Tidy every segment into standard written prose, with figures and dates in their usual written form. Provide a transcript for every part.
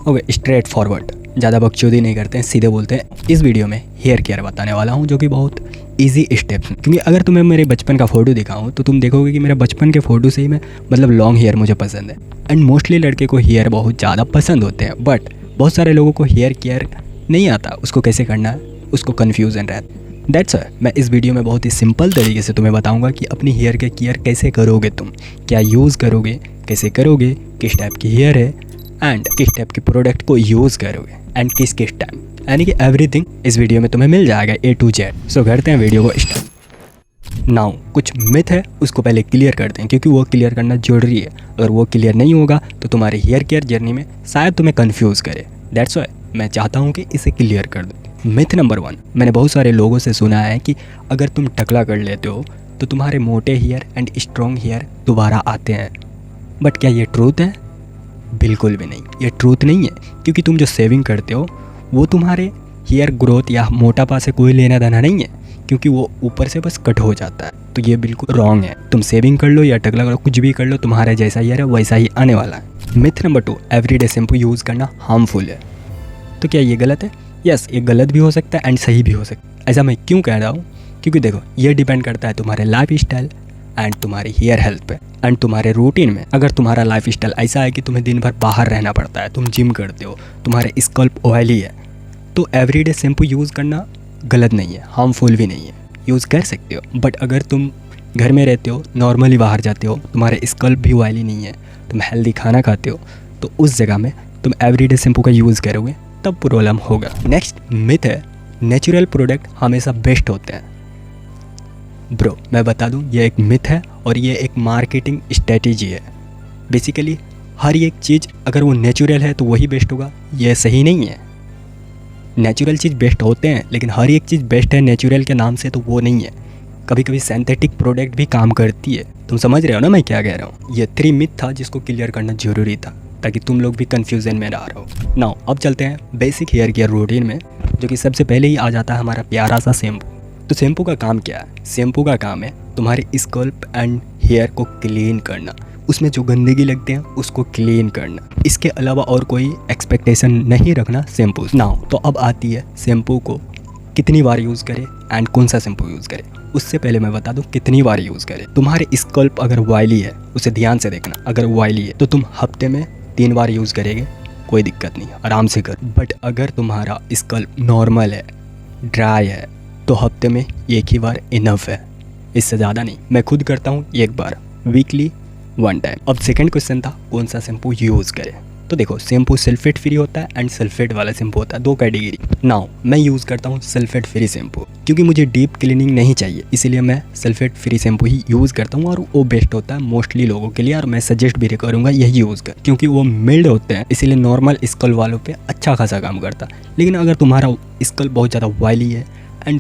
Okay, straight forward, ज़्यादा बकचोदी नहीं करते हैं, सीधे बोलते हैं। इस वीडियो में हेयर केयर बताने वाला हूँ जो कि बहुत इजी स्टेप्स हैं। क्योंकि अगर तुम्हें मेरे बचपन का फ़ोटो दिखाऊँ तो तुम देखोगे कि मेरे बचपन के फ़ोटो से ही मैं मतलब लॉन्ग हेयर मुझे पसंद है। एंड मोस्टली लड़के को हेयर बहुत ज़्यादा पसंद होते हैं, बट बहुत सारे लोगों को हेयर केयर नहीं आता, उसको कैसे करना है उसको कन्फ्यूज़न रहता है। दैट्स मैं इस वीडियो में बहुत ही सिंपल तरीके से तुम्हें बताऊंगा कि अपनी हेयर के केयर कैसे करोगे, तुम क्या यूज़ करोगे, कैसे करोगे, किस टाइप की हेयर है एंड किस टाइप के प्रोडक्ट को यूज़ करोगे एंड किस टाइम, यानी कि एवरीथिंग इस वीडियो में तुम्हें मिल जाएगा A to Z। सो करते हैं वीडियो को स्टार्ट। नाउ कुछ मिथ है उसको पहले क्लियर करते हैं, क्योंकि वो क्लियर करना जरूरी है। अगर वो क्लियर नहीं होगा तो तुम्हारी हेयर केयर जर्नी में शायद तुम्हें कन्फ्यूज़ करे। दैट्स वाई मैं चाहता हूँ कि इसे क्लियर कर दूँ। मिथ नंबर 1, मैंने बहुत सारे लोगों से सुना है कि अगर तुम टकला कर लेते हो तो तुम्हारे मोटे हेयर एंड स्ट्रॉन्ग हेयर दोबारा आते हैं। बट क्या ये ट्रूथ है? बिल्कुल भी नहीं, ये ट्रूथ नहीं है। क्योंकि तुम जो सेविंग करते हो वो तुम्हारे हेयर ग्रोथ या मोटापा से कोई लेना देना नहीं है, क्योंकि वो ऊपर से बस कट हो जाता है। तो ये बिल्कुल रॉन्ग है। तुम सेविंग कर लो या टकला करो, कुछ भी कर लो, तुम्हारा जैसा हेयर है वैसा ही आने वाला है। Myth number 2, everyday shampoo use करना हार्मफुल है। तो क्या ये गलत है? यस, ये गलत भी हो सकता है एंड सही भी हो सकता है। ऐसा मैं क्यों कह रहा हूँ? क्योंकि देखो, ये डिपेंड करता है तुम्हारे लाइफ स्टाइल एंड तुम्हारी हेयर हेल्थ पे एंड तुम्हारे रूटीन में। अगर तुम्हारा लाइफ स्टाइल ऐसा है कि तुम्हें दिन भर बाहर रहना पड़ता है, तुम जिम करते हो, तुम्हारे स्कल्प ऑयली है, तो एवरीडे शैम्पू यूज़ करना गलत नहीं है, हार्मफुल भी नहीं है, यूज़ कर सकते हो। बट अगर तुम घर में रहते हो, नॉर्मली बाहर जाते हो, तुम्हारे स्कल्प भी ऑयली नहीं है, तुम हेल्दी खाना खाते हो, तो उस जगह में तुम एवरीडे शैम्पू का यूज़ करोगे तब प्रॉब्लम होगा। नेक्स्ट मिथ है, नेचुरल प्रोडक्ट हमेशा बेस्ट होते हैं। ब्रो मैं बता दूं, ये एक मिथ है और ये एक मार्केटिंग स्ट्रेटेजी है। बेसिकली हर एक चीज़ अगर वो नेचुरल है तो वही बेस्ट होगा, ये सही नहीं है। नेचुरल चीज़ बेस्ट होते हैं, लेकिन हर एक चीज़ बेस्ट है नेचुरल के नाम से तो वो नहीं है। कभी कभी सिंथेटिक प्रोडक्ट भी काम करती है। तुम समझ रहे हो ना मैं क्या कह रहा हूँ? ये 3 मिथ था जिसको क्लियर करना जरूरी था, ताकि तुम लोग भी कन्फ्यूजन में ना रहो। नाउ अब चलते हैं बेसिक हेयर केयर रूटीन में, जो कि सबसे पहले ही आ जाता है हमारा प्यारा सा शैम्पू। तो शैम्पू का काम क्या है? शैम्पू का काम है तुम्हारे स्कल्प एंड हेयर को क्लीन करना, उसमें जो गंदगी लगते हैं उसको क्लीन करना। इसके अलावा और कोई एक्सपेक्टेशन नहीं रखना शैम्पू। नाउ तो अब आती है शैम्पू को कितनी बार यूज़ करें एंड कौन सा शैम्पू यूज़ करें। उससे पहले मैं बता दूं कितनी बार यूज़ करें। तुम्हारे स्कल्प अगर ऑयली है, उसे ध्यान से देखना, अगर ऑयली है तो तुम हफ्ते में 3 बार यूज़ करेंगे, कोई दिक्कत नहीं, आराम से कर। बट अगर तुम्हारा स्कल्प नॉर्मल है, ड्राई है, तो हफ्ते में 1 ही बार इनफ है, इससे ज़्यादा नहीं। मैं खुद करता हूँ 1 बार, वीकली 1 टाइम। अब सेकंड क्वेश्चन था कौन सा शैम्पू यूज़ करें। तो देखो, शैम्पू सल्फेट फ्री होता है एंड सल्फेट वाला शैम्पू होता है, 2 कैटेगरी। नाउ मैं यूज़ करता हूँ सल्फेट फ्री शैम्पू, क्योंकि मुझे डीप क्लीनिंग नहीं चाहिए, इसीलिए मैं सल्फेट फ्री शैम्पू ही यूज़ करता हूँ और वो बेस्ट होता है मोस्टली लोगों के लिए। और मैं सजेस्ट भी करूँगा यही यूज़ कर, क्योंकि वो मिल्ड होते हैं, इसीलिए नॉर्मल स्कल वालों पर अच्छा खासा काम करता है। लेकिन अगर तुम्हारा स्कल बहुत ज़्यादा ऑयली है एंड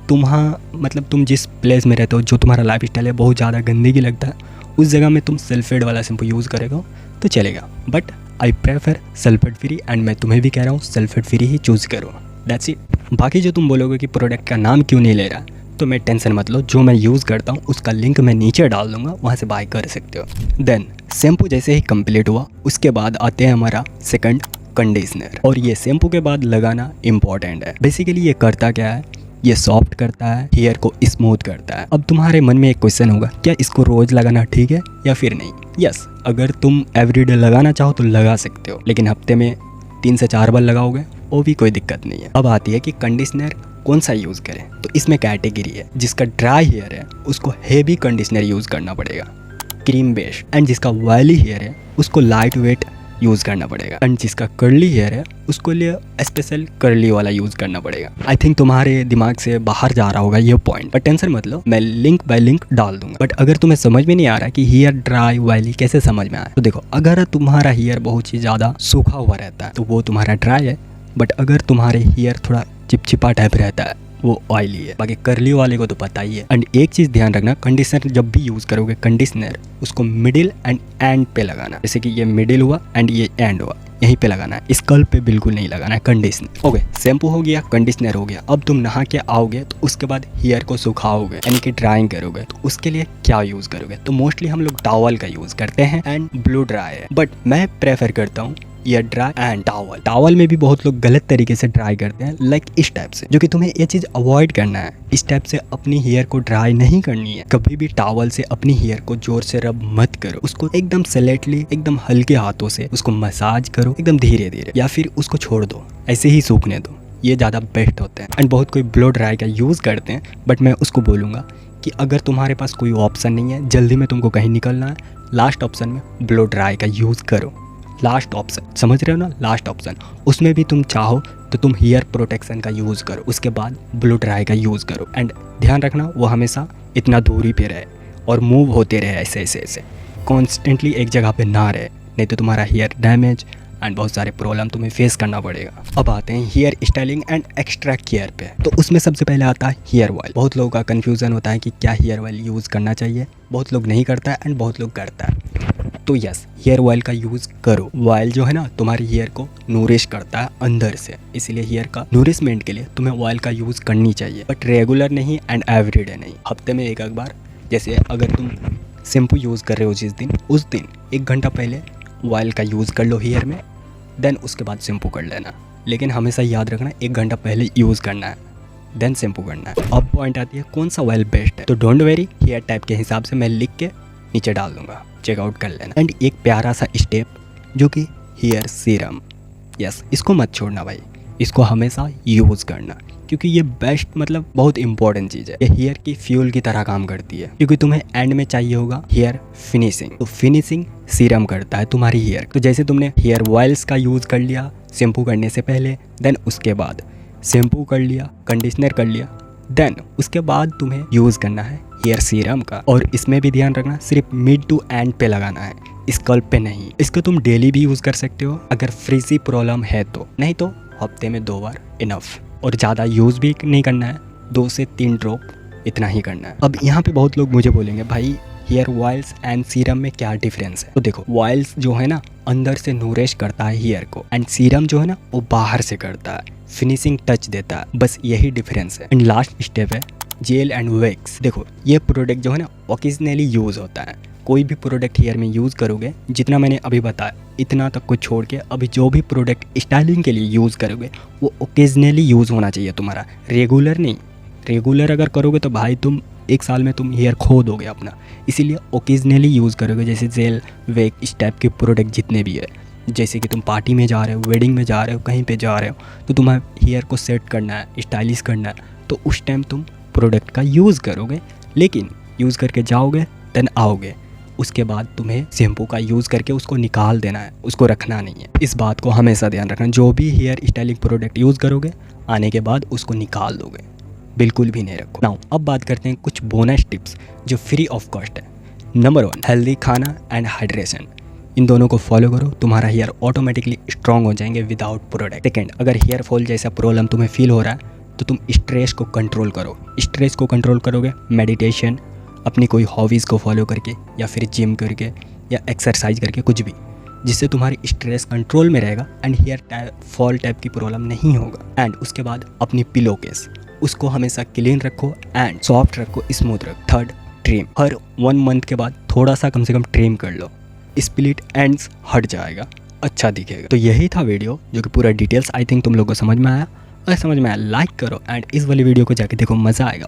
तुम जिस प्लेस में रहते हो, जो तुम्हारा लाइफ स्टाइल है, बहुत ज़्यादा गंदगी लगता है, उस जगह में तुम सल्फेट वाला शैम्पू यूज़ करेगा तो चलेगा। But I prefer sulphate free and मैं तुम्हें भी कह रहा हूँ सल्फेट फ्री ही चूज़ करो। That's it. बाकी जो तुम बोलोगे कि प्रोडक्ट का नाम क्यों नहीं ले रहा, तो मैं टेंशन मत लो, जो मैं यूज़ करता हूँ उसका लिंक मैं नीचे डाल दूँगा, वहाँ से बाय कर सकते हो। देन शैम्पू जैसे ही कंप्लीट हुआ, उसके बाद आते हैं हमारा सेकंड कंडीशनर। और ये शैम्पू के बाद लगाना इम्पॉर्टेंट है। बेसिकली ये करता क्या है, ये सॉफ्ट करता है, हेयर को स्मूथ करता है। अब तुम्हारे मन में एक क्वेश्चन होगा, क्या इसको रोज़ लगाना ठीक है या फिर नहीं? यस, अगर तुम एवरीडे लगाना चाहो तो लगा सकते हो, लेकिन हफ्ते में 3 से 4 बार लगाओगे वो भी कोई दिक्कत नहीं है। अब आती है कि कंडीशनर कौन सा यूज़ करें। तो इसमें कैटेगरी है, जिसका ड्राई हेयर है उसको हेवी कंडीशनर यूज़ करना पड़ेगा, क्रीम बेस्ड। एंड जिसका ऑयली हेयर है उसको लाइट वेट यूज़ करना पड़ेगा। एंड जिसका कर्ली हेयर है उसको लिए स्पेशल कर्ली वाला यूज़ करना पड़ेगा। आई थिंक तुम्हारे दिमाग से बाहर जा रहा होगा ये पॉइंट, पर टेंशन मत लो, मैं लिंक बाय लिंक डाल दूंगा। बट अगर तुम्हें समझ में नहीं आ रहा कि हेयर ड्राई ऑयली कैसे समझ में आए, तो देखो, अगर तुम्हारा हेयर बहुत ही ज़्यादा सूखा हुआ रहता है तो वो तुम्हारा ड्राई है। बट अगर तुम्हारे हेयर थोड़ा चिपचिपा टाइप रहता है वो ऑयली है। बाकी कर्ली वाले को तो पता ही है। एंड एक चीज़ ध्यान रखना, कंडीशनर जब भी यूज़ करोगे कंडीशनर, उसको मिडिल एंड एंड पे लगाना। जैसे कि ये मिडिल हुआ एंड ये एंड हुआ, यहीं पे लगाना है, स्कल्प पे बिल्कुल नहीं लगाना है कंडीशनर। ओके, शैम्पू हो गया, कंडीशनर हो गया। अब तुम नहा के आओगे तो उसके बाद हेयर को सुखाओगे, यानी कि ड्राइंग करोगे। तो उसके लिए क्या यूज़ करोगे? तो मोस्टली हम लोग टॉवल का यूज़ करते हैं एंड ब्लू ड्राई है, बट मैं प्रेफर करता हूँ year dry and towel. Towel में भी बहुत लोग गलत तरीके से ड्राई करते हैं, लाइक इस टाइप से, जो कि तुम्हें ये चीज अवॉइड करना है। इस टाइप से अपनी हेयर को ड्राई नहीं करनी है। कभी भी टॉवल से अपनी हेयर को जोर से रब मत करो, उसको एकदम स्लेटली, एकदम हल्के हाथों से उसको मसाज करो, एकदम धीरे धीरे, या फिर उसको छोड़ दो, ऐसे ही सूखने दो, ये ज़्यादा बेस्ट होते हैं। एंड बहुत कोई ब्लो ड्राई का यूज़ करते हैं, बट मैं उसको बोलूँगा कि अगर तुम्हारे पास कोई ऑप्शन नहीं है, जल्दी में तुमको कहीं निकलना है, लास्ट ऑप्शन में ब्लो ड्राई का यूज़ करो। लास्ट ऑप्शन, समझ रहे हो ना, लास्ट ऑप्शन। उसमें भी तुम चाहो तो तुम हेयर प्रोटेक्शन का यूज़ करो, उसके बाद ब्लो ड्राई का यूज़ करो। एंड ध्यान रखना वो हमेशा इतना दूरी पे रहे और मूव होते रहे, ऐसे ऐसे ऐसे कॉन्स्टेंटली एक जगह पे ना रहे, नहीं तो तुम्हारा हेयर डैमेज एंड बहुत सारे प्रॉब्लम तुम्हें फेस करना पड़ेगा। अब आते हैं hair styling and extra care पे। तो उसमें सबसे पहले आता है हेयर ऑयल। बहुत लोगों का कन्फ्यूज़न होता है कि क्या हेयर ऑयल यूज़ करना चाहिए, बहुत लोग नहीं करता है एंड बहुत लोग करता है। तो यस, हेयर ऑयल का यूज़ करो। ऑयल जो है ना तुम्हारी हेयर को नूरिश करता है अंदर से, इसलिए हेयर का नूरिशमेंट के लिए तुम्हें ऑयल का यूज़ करनी चाहिए, बट रेगुलर नहीं एंड एवरीडे नहीं, हफ्ते में एक बार। जैसे अगर तुम शैम्पू यूज़ कर रहे हो जिस दिन, उस दिन 1 घंटा पहले ऑयल का यूज़ कर लो हेयर में, देन उसके बाद शैम्पू कर लेना। लेकिन हमेशा याद रखना 1 घंटा पहले यूज़ करना है, देन शैम्पू करना है। अब पॉइंट आती है कौन सा ऑयल बेस्ट है। तो डोंट वेरी, हेयर टाइप के हिसाब से मैं लिख के नीचे डाल दूंगा, चेकआउट कर लेना। एंड एक प्यारा सा स्टेप जो कि हेयर सीरम, यस, इसको मत छोड़ना भाई, इसको हमेशा यूज़ करना, क्योंकि ये बेस्ट, मतलब बहुत इंपॉर्टेंट चीज़ है। ये हेयर की फ्यूल की तरह काम करती है, क्योंकि तुम्हें एंड में चाहिए होगा हेयर फिनिशिंग, तो फिनिशिंग सीरम करता है तुम्हारी हेयर। तो जैसे तुमने हेयर ऑयल्स का यूज़ कर लिया शैम्पू करने से पहले, देन उसके बाद शैम्पू कर लिया, कंडीशनर कर लिया, देन उसके बाद तुम्हें यूज़ करना है हेयर सीरम का। और इसमें भी ध्यान रखना सिर्फ मिड टू एंड पे लगाना है, स्कल्प पे नहीं। इसको तुम डेली भी यूज़ कर सकते हो अगर फ्रीजी प्रॉब्लम है तो, नहीं तो हफ्ते में 2 बार इनफ। और ज़्यादा यूज़ भी नहीं करना है, 2 से 3 ड्रॉप इतना ही करना है। अब यहाँ पे बहुत लोग मुझे बोलेंगे भाई हेयर ऑयल्स एंड सीरम में क्या डिफरेंस है। तो देखो, ऑयल्स जो है ना अंदर से नूरिश करता है हेयर को, एंड सीरम जो है ना वो बाहर से करता है, फिनिशिंग टच देता है, बस यही डिफरेंस है। एंड लास्ट स्टेप है जेल एंड वैक्स। देखो, ये प्रोडक्ट जो है ना ओकेजनली यूज़ होता है। कोई भी प्रोडक्ट हेयर में यूज़ करोगे, जितना मैंने अभी बताया इतना तक को छोड़ के, अभी जो भी प्रोडक्ट स्टाइलिंग के लिए यूज़ करोगे वो ओकेजनली यूज़ होना चाहिए तुम्हारा, रेगुलर नहीं। रेगुलर अगर करोगे तो भाई तुम 1 साल में तुम हेयर खो दोगे अपना, इसीलिए ओकेजनली यूज़ करोगे। जैसे जेल, वेक, इस टाइप के प्रोडक्ट जितने भी है, जैसे कि तुम पार्टी में जा रहे हो, वेडिंग में जा रहे हो, कहीं पे जा रहे हो, तो तुम्हें हेयर को सेट करना है, स्टाइलिश करना है, तो उस टाइम तुम प्रोडक्ट का यूज़ करोगे। लेकिन यूज़ करके जाओगे देन आओगे, उसके बाद तुम्हें शैम्पू का यूज़ करके उसको निकाल देना है, उसको रखना नहीं है। इस बात को हमेशा ध्यान रखना, जो भी हेयर स्टाइलिंग प्रोडक्ट यूज़ करोगे आने के बाद उसको निकाल दोगे, बिल्कुल भी नहीं रखो। नाउ अब बात करते हैं कुछ बोनस टिप्स जो फ्री ऑफ कॉस्ट है। नंबर 1, हेल्दी खाना एंड हाइड्रेशन। इन दोनों को फॉलो करो, तुम्हारा हेयर ऑटोमेटिकली स्ट्रॉन्ग हो जाएंगे विदाउट प्रोडक्ट। सेकेंड, अगर हेयर फॉल जैसा प्रॉब्लम तुम्हें फील हो रहा है तो तुम स्ट्रेस को कंट्रोल करो। स्ट्रेस को कंट्रोल करोगे मेडिटेशन, अपनी कोई हॉबीज़ को फॉलो करके, या फिर जिम करके, या एक्सरसाइज करके, कुछ भी, जिससे तुम्हारी स्ट्रेस कंट्रोल में रहेगा एंड हेयर फॉल टाइप की प्रॉब्लम नहीं होगा। एंड उसके बाद अपनी पिलो केस, उसको हमेशा क्लीन रखो एंड सॉफ्ट रखो, स्मूथ रखो। थर्ड, ट्रिम, हर 1 मंथ के बाद थोड़ा सा कम से कम ट्रिम कर लो, स्प्लिट एंड्स हट जाएगा, अच्छा दिखेगा। तो यही था वीडियो, जो कि पूरा डिटेल्स आई थिंक तुम लोगों को समझ में आया। अगर समझ में आया लाइक करो एंड इस वाली वीडियो को जाके देखो, मज़ा आएगा।